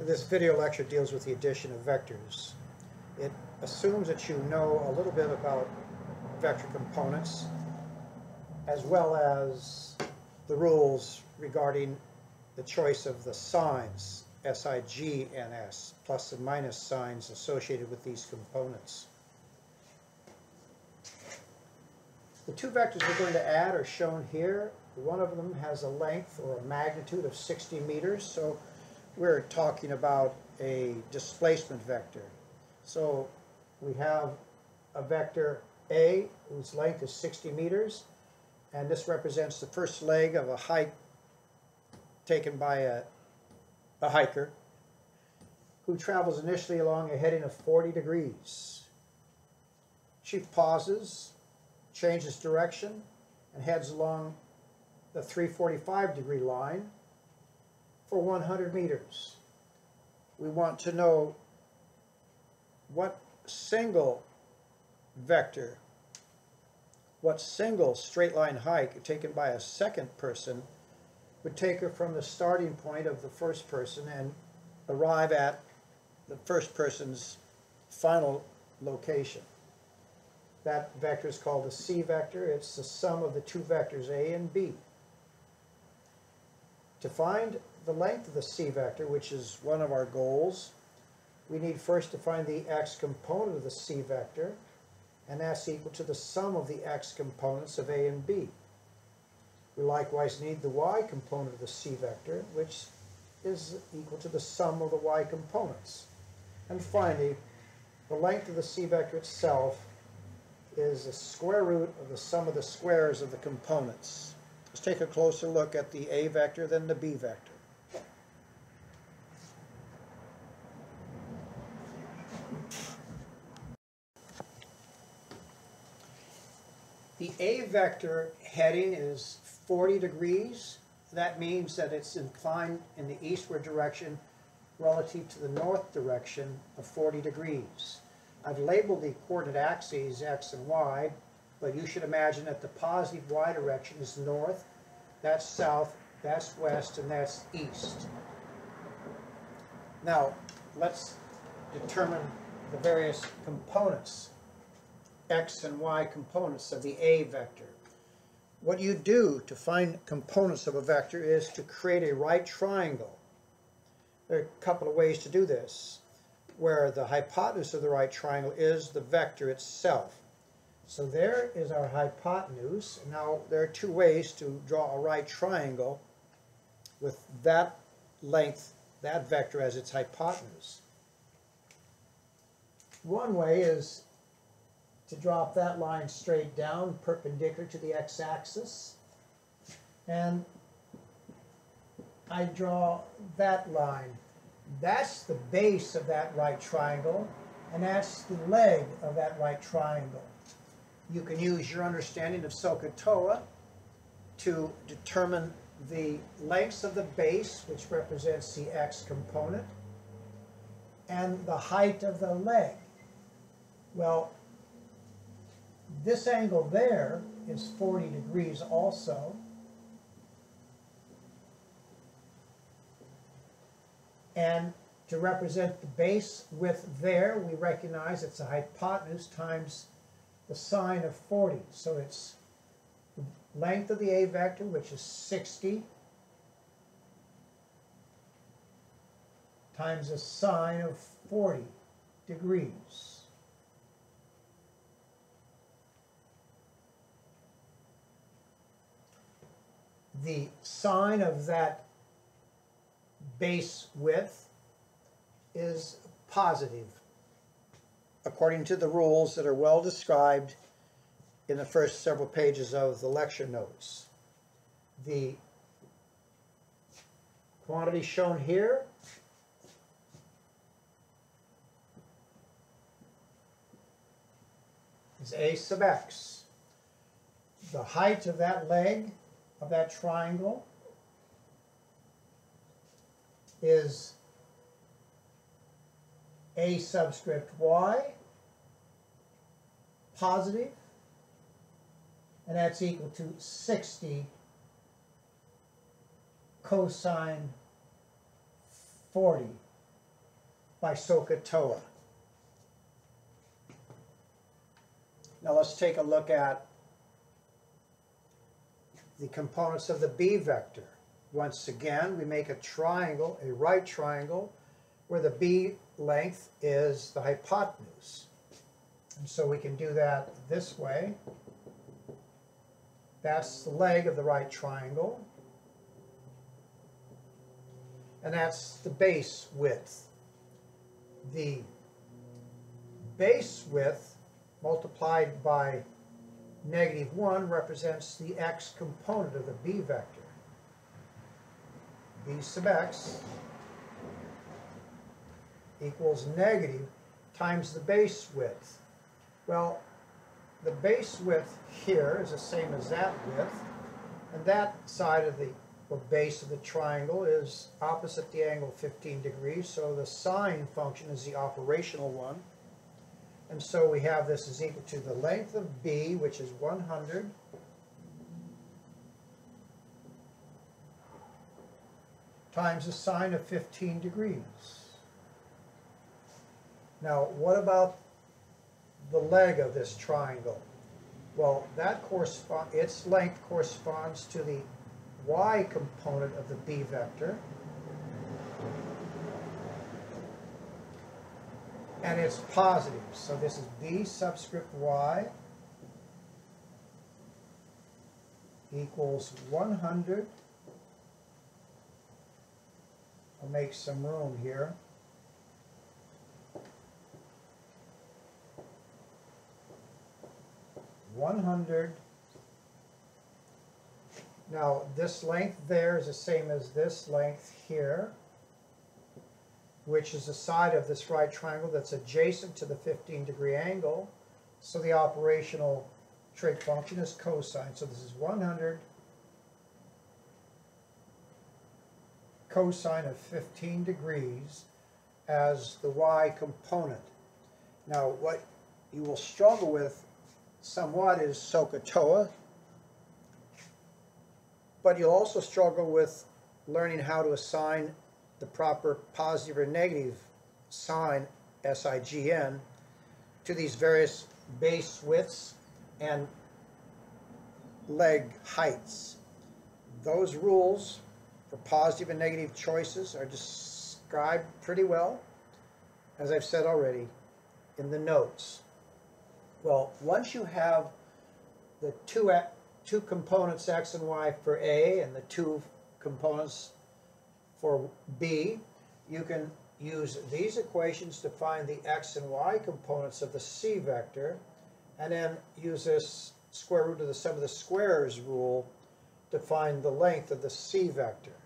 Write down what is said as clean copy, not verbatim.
This video lecture deals with the addition of vectors. It assumes that you know a little bit about vector components as well as the rules regarding the choice of the signs, S-I-G-N-S, plus and minus signs associated with these components. The two vectors we're going to add are shown here. One of them has a length or a magnitude of 60 meters, so we're talking about a displacement vector. So we have a vector A whose length is 60 meters, and this represents the first leg of a hike taken by a hiker who travels initially along a heading of 40 degrees. She pauses, changes direction, and heads along the 345-degree line for 100 meters. We want to know what single vector, what single straight line hike taken by a second person would take her from the starting point of the first person and arrive at the first person's final location. That vector is called the C vector. It's the sum of the two vectors A and B. To find the length of the C vector, which is one of our goals, we need first to find the x component of the C vector, and that's equal to the sum of the x components of A and B. We likewise need the y component of the C vector, which is equal to the sum of the y components. And finally, the length of the C vector itself is the square root of the sum of the squares of the components. Let's take a closer look at the A vector, then the B vector. The A vector heading is 40 degrees. That means that it's inclined in the eastward direction relative to the north direction of 40 degrees. I've labeled the coordinate axes x and y, but you should imagine that the positive y direction is north, that's south, that's west, and that's east. Now, let's determine the various components, x and y components of the A vector. What you do to find components of a vector is to create a right triangle. There are a couple of ways to do this, where the hypotenuse of the right triangle is the vector itself. So there is our hypotenuse. Now there are two ways to draw a right triangle with that length, that vector as its hypotenuse. One way is to drop that line straight down, perpendicular to the x-axis, and I draw that line. That's the base of that right triangle, and that's the leg of that right triangle. You can use your understanding of SOHCAHTOA to determine the lengths of the base, which represents the x component, and the height of the leg. Well, this angle there is 40 degrees also. And to represent the base width there, we recognize it's a hypotenuse times the sine of 40. So it's the length of the A vector, which is 60, times the sine of 40 degrees. The sine of that base width is positive, according to the rules that are well described in the first several pages of the lecture notes. The quantity shown here is A sub x. The height of that leg of that triangle is A subscript y, positive, and that's equal to 60 cosine 40 by SOHCAHTOA. Now let's take a look at the components of the B vector. Once again, we make a triangle, a right triangle, where the B length is the hypotenuse. And so we can do that this way. That's the leg of the right triangle. And that's the base width. The base width multiplied by -1 represents the x component of the B vector. B sub x equals negative times the base width. Well, the base width here is the same as that width, and that side of the base of the triangle is opposite the angle 15 degrees, so the sine function is the operational one. And so we have this is equal to the length of B, which is 100, times the sine of 15 degrees. Now, what about the leg of this triangle? Well, that its length corresponds to the y component of the B vector, and it's positive. So this is B subscript y equals 100. I'll make some room here. Now this length there is the same as this length here, which is the side of this right triangle that's adjacent to the 15-degree angle. So the operational trig function is cosine. So this is 100 cosine of 15 degrees as the y component. Now what you will struggle with somewhat is SOHCAHTOA, but you'll also struggle with learning how to assign the proper positive or negative sign, SIGN, to these various base widths and leg heights. Those rules for positive and negative choices are described pretty well, as I've said already, in the notes. Well, once you have the two components x and y for A and the two components for B, you can use these equations to find the x and y components of the C vector, and then use this square root of the sum of the squares rule to find the length of the C vector.